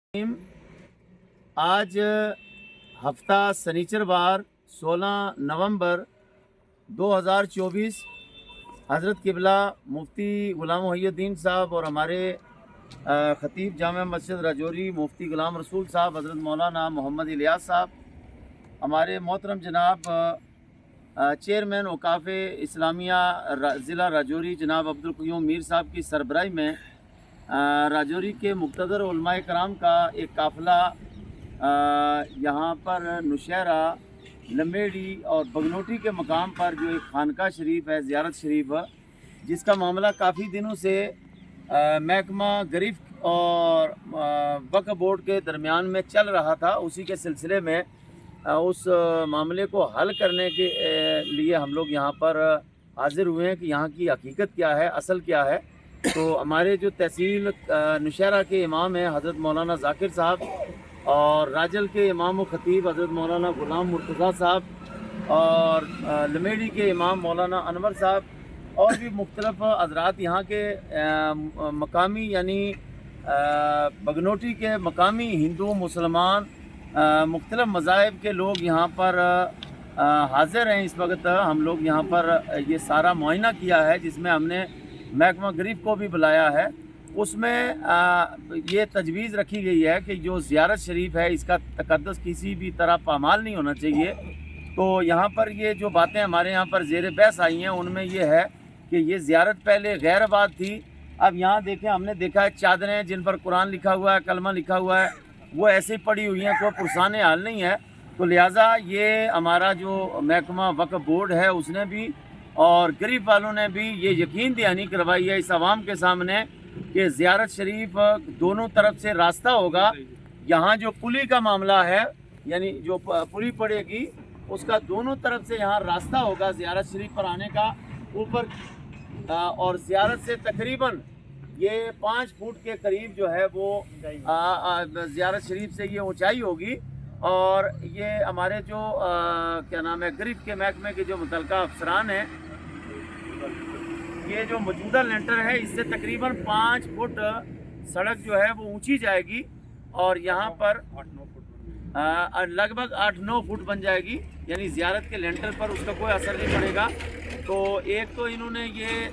आज हफ्ता सनीचरवार 16 नवंबर 2024 हज़रत किबला मुफ्ती गुलाम मुहिउद्दीन साहब और हमारे ख़तीब जामा मस्जिद राजौरी मुफ्ती गुलाम रसूल साहब हज़रत मौलाना मोहम्मद इलियास साहब, हमारे मोहतरम जनाब चेयरमैन औकाफ़ इस्लामिया ज़िला राजौरी जनाब अब्दुल क़य्यूम मीर साहब की सरबराही में राजौरी के मुक़्तदर उलमाए कराम का एक काफ़िला यहाँ पर नौशहरा, लमेड़ी और बगनोटी के मकाम पर जो एक खानका शरीफ है, ज़ियारत शरीफ, जिसका मामला काफ़ी दिनों से महकमा गिरफ्त और वक्फ बोर्ड के दरमियान में चल रहा था। उसी के सिलसिले में उस मामले को हल करने के लिए हम लोग यहाँ पर हाज़िर हुए हैं कि यहाँ की हकीकत क्या है, असल क्या है। तो हमारे जो तहसील नौशहरा के इमाम हैं हज़रत मौलाना ज़ाकिर साहब और राजल के इमाम व ख़तीब हज़रत मौलाना ग़ुलाम मुर्तज़ा साहब और लमेड़ी के इमाम मौलाना अनवर साहब और भी मुख्तलिफ़ हज़रात यहाँ के मकामी यानी बगनोटी के मकामी हिंदू मुसलमान मुख्तलिफ़ मज़ाहिब के लोग यहाँ पर हाज़िर हैं। इस वक्त हम लोग यहाँ पर ये सारा मुआयना किया है, जिसमें हमने महकमा गिरफ्त को भी बुलाया है। उसमें ये तजवीज़ रखी गई है कि जो ज़ियारत शरीफ है इसका तक़द्दुस किसी भी तरह पामाल नहीं होना चाहिए। तो यहाँ पर ये जो बातें हमारे यहाँ पर ज़ेर बहस आई हैं उनमें ये है कि ये ज़ियारत पहले गैर आबाद थी। अब यहाँ देखें, हमने देखा है चादरें जिन पर कुरान लिखा हुआ है, कलमा लिखा हुआ है, वो ऐसे ही पड़ी हुई हैं, कोई पुरसान हाल नहीं है। तो लिहाजा ये हमारा जो महकमा वक्फ बोर्ड है उसने भी और गरीब वालों ने भी ये यकीन दहानी करवाई है इस आवाम के सामने कि ज़ियारत शरीफ दोनों तरफ से रास्ता होगा। यहाँ जो पुली का मामला है, यानी जो पुली पड़ेगी उसका दोनों तरफ से यहाँ रास्ता होगा ज़ियारत शरीफ पर आने का ऊपर, और ज़ियारत से तकरीबन ये 5 फुट के करीब जो है वो ज़ियारत शरीफ से ये ऊंचाई होगी। और ये हमारे जो क्या नाम है गिरफ्त के महकमे के जो मुतल्लिका अफसरान हैं, ये जो मौजूदा लेंटर है इससे तकरीबन 5 फुट सड़क जो है वो ऊंची जाएगी और यहाँ पर लगभग 8-9 फुट बन जाएगी, यानी ज़ियारत के लेंटर पर उसका कोई असर नहीं पड़ेगा। तो एक तो इन्होंने ये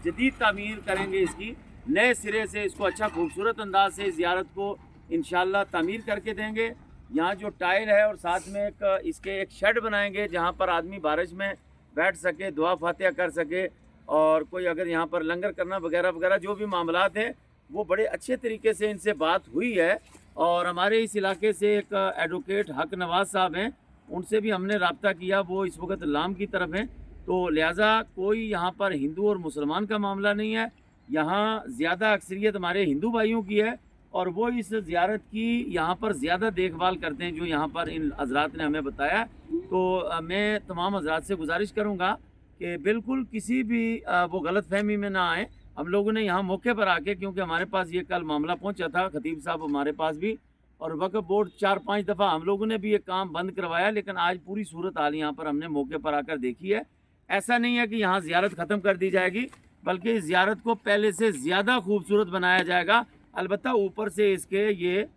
जदीद तामीर करेंगे, इसकी नए सिरे से इसको अच्छा खूबसूरत अंदाज से ज़ियारत को इंशाल्लाह तामीर करके देंगे। यहाँ जो टाइल है और साथ में इसके एक शेड बनाएंगे जहाँ पर आदमी बारिश में बैठ सके, दुआ फातिहा कर सके, और कोई अगर यहाँ पर लंगर करना वगैरह वगैरह जो भी मामलात हैं वो बड़े अच्छे तरीके से इनसे बात हुई है। और हमारे इस इलाके से एक एडवोकेट हक नवाज़ साहब हैं, उनसे भी हमने रब्ता किया, वो इस वक्त लाम की तरफ हैं। तो लिहाजा कोई यहाँ पर हिंदू और मुसलमान का मामला नहीं है, यहाँ ज़्यादा अक्सरियत हमारे हिंदू भाइयों की है और वो इस ज़ियारत की यहाँ पर ज़्यादा देखभाल करते हैं, जो यहाँ पर इन हज़रात ने हमें बताया। तो मैं तमाम हज़रात से गुजारिश करूँगा कि बिल्कुल किसी भी वो गलत फहमी में ना आए। हम लोगों ने यहाँ मौके पर आके, क्योंकि हमारे पास ये कल मामला पहुँचा था, ख़तीब साहब हमारे पास भी, और वक्फ बोर्ड 4-5 दफ़ा हम लोगों ने भी ये काम बंद करवाया, लेकिन आज पूरी सूरत हाल यहाँ पर हमने मौके पर आकर देखी है। ऐसा नहीं है कि यहाँ ज़ियारत ख़त्म कर दी जाएगी, बल्कि ज़ियारत को पहले से ज़्यादा खूबसूरत बनाया जाएगा। अलबत्ता ऊपर से इसके ये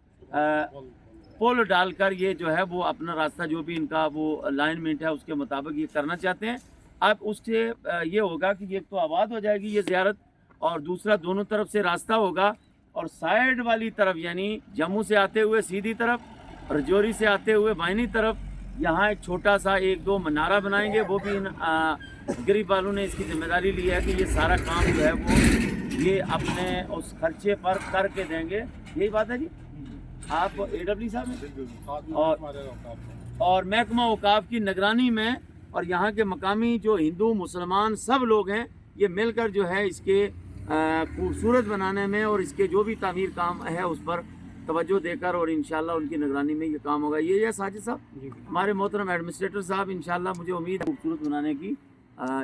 पुल डालकर ये जो है वो अपना रास्ता जो भी इनका वो अलाइनमेंट है उसके मुताबिक ये करना चाहते हैं। अब उससे ये होगा कि एक तो आबाद हो जाएगी ये ज़ियारत, और दूसरा दोनों तरफ से रास्ता होगा, और साइड वाली तरफ यानी जम्मू से आते हुए सीधी तरफ, राजौरी से आते हुए बाइनी तरफ, यहाँ एक छोटा सा 1-2 मनारा बनाएंगे। वो भी इन गरीब वालों ने इसकी जिम्मेदारी ली है कि ये सारा काम जो है वो ये अपने उस खर्चे पर करके देंगे। यही बात है जी, आप AW साहब हैं और महकमा औकाफ की निगरानी में, और यहाँ के मकामी जो हिंदू मुसलमान सब लोग हैं, ये मिलकर जो है इसके खूबसूरत बनाने में और इसके जो भी तामीर काम है उस पर तवज्जो देकर, और इंशाल्लाह उनकी निगरानी में ये काम होगा। ये साजिद साहब हमारे मोहतरम एडमिनिस्ट्रेटर साहब, इंशाल्लाह मुझे उम्मीद है खूबसूरत बनाने की,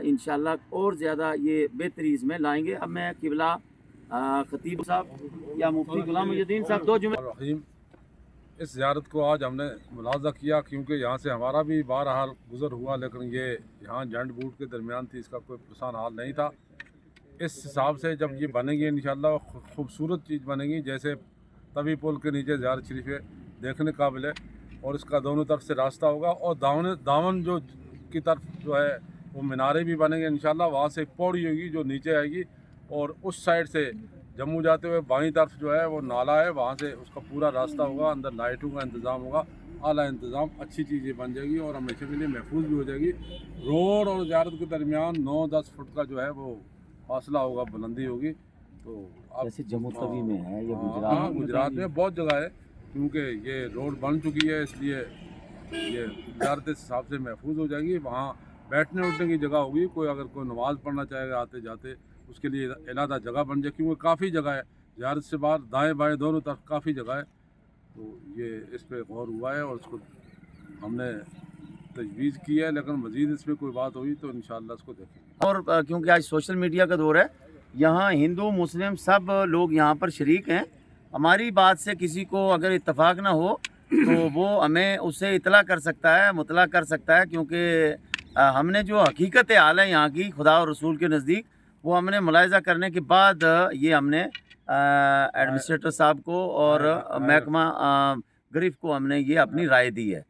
इंशाल्लाह और ज़्यादा ये बेहतरी इसमें लाएंगे। अब मैं किबला ख़तीब साहब या मुफ्ती गुलाम मुहिउद्दीन साहब 2 जुमले। इस ज़ियारत को आज हमने मुलाज़ा किया क्योंकि यहाँ से हमारा भी बहरहाल गुज़र हुआ, लेकिन ये यहाँ जंड बूट के दरमियान थी, इसका कोई पुरसान हाल नहीं था। इस हिसाब से जब ये बनेगी इंशाल्लाह खूबसूरत चीज़ बनेगी, जैसे तभी पुल के नीचे ज़ियारत शरीफ है, देखने काबिल है। और इसका दोनों तरफ से रास्ता होगा और दामन जो की तरफ जो है वो मीनारे भी बनेंगे इंशाल्लाह। वहाँ से एक पौड़ी होगी जो नीचे आएगी और उस साइड से जम्मू जाते हुए बाईं तरफ जो है वो नाला है, वहाँ से उसका पूरा रास्ता होगा। अंदर लाइटों का इंतज़ाम होगा, आला इंतज़ाम, अच्छी चीज़ें बन जाएगी और हमेशा के लिए महफूज भी हो जाएगी। रोड और ज़ियारत के दरमियान 9-10 फुट का जो है वो फासला होगा, बुलंदी होगी। तो अब जैसे जम्मू तवी में है या हाँ, गुजरात में बहुत जगह है, क्योंकि ये रोड बन चुकी है, इसलिए ये ज़ियारत इस हिसाब से महफूज हो जाएगी। वहाँ बैठने उठने की जगह होगी, कोई अगर कोई नमाज़ पढ़ना चाहेगा आते जाते उसके लिए अलहदा जगह बन जाए, क्योंकि काफ़ी जगह है ज़ियारत से बाहर, दाएँ बाएँ दोनों तरफ काफ़ी जगह है। तो ये इस पर गौर हुआ है और इसको हमने तजवीज़ की है, लेकिन मज़ीद इसमें कोई बात हुई तो इंशाअल्लाह इसको देखेंगे। और क्योंकि आज सोशल मीडिया का दौर है, यहाँ हिंदू मुस्लिम सब लोग यहाँ पर शरीक हैं। हमारी बात से किसी को अगर इत्तेफाक ना हो तो वो हमें उससे इतला कर सकता है, मुतला कर सकता है, क्योंकि हमने जो हकीकत हाल है यहाँ की खुदा और रसूल के नज़दीक वो हमने मुलाहिज़ा करने के बाद ये हमने एडमिनिस्ट्रेटर साहब को और महकमा गिरफ्त को हमने ये अपनी राय दी है।